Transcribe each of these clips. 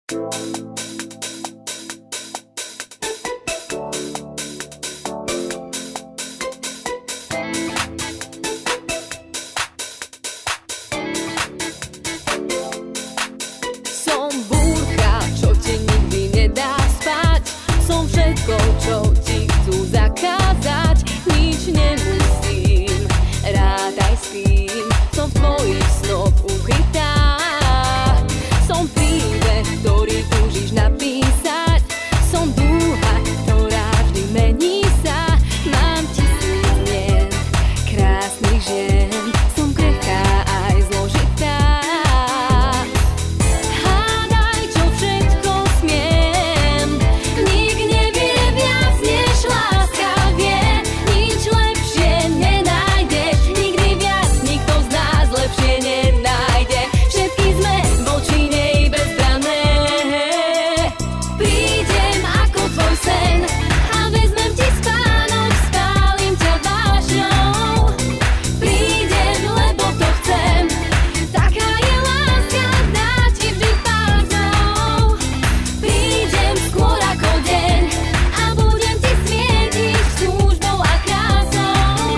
Som búrka, čo ti nikdy nedá spať. Som všetko, čo ti chcú zakázať. Nič nemusím, rátaj s tým. Som v tvojich snoch ukrytá. Som príbeh, ktorý túžiš napísať. Som dúha, ktorá vždy mení sa. Mám tisíc mien, krásnych žien. Som krehká aj zložitá. Hádaj, čo všetko smiem. Nik nevie viac, než láska vie. Nič lepšie nenájdeš. Nikdy viac nikto z nás lepšie nenájde. Všetky sme voči nej bezbranné. Prídem ako tvoj sen a vezmem ti spánok, spálim ťa vášňou. Prídem, lebo to chcem, taká je láska, dá ti vždy pásou. Prídem skôr ako deň a budem ti svietiť túžbou a krásou.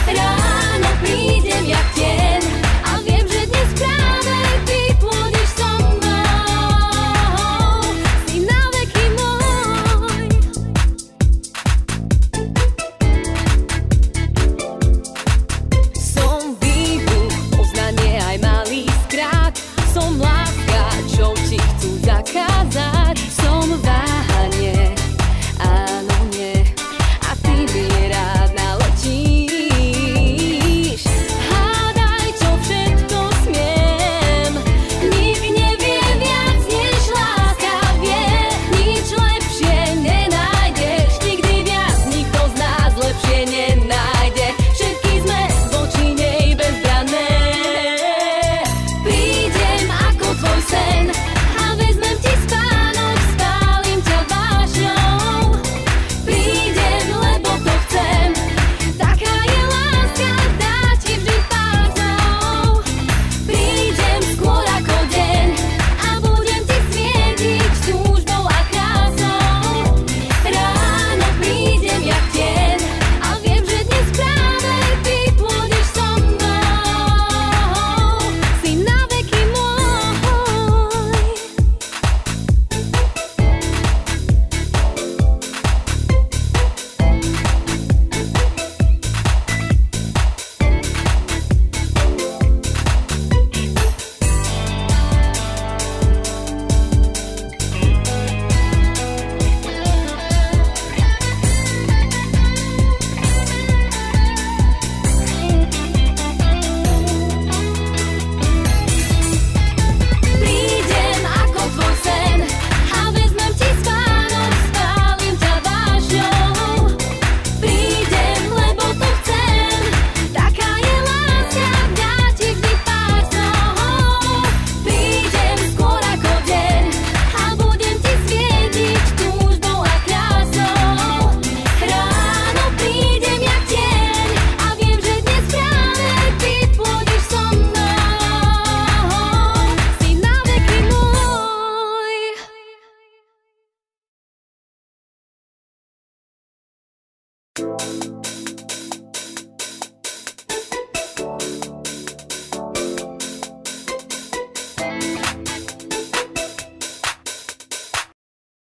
Ráno prídem jak tieň a viem, že dnes práve ty pôjdeš so mnou. Si na veky môj. Som výbuch, poznanie aj malý skrát. Som láska, čo ti chcú zakázať.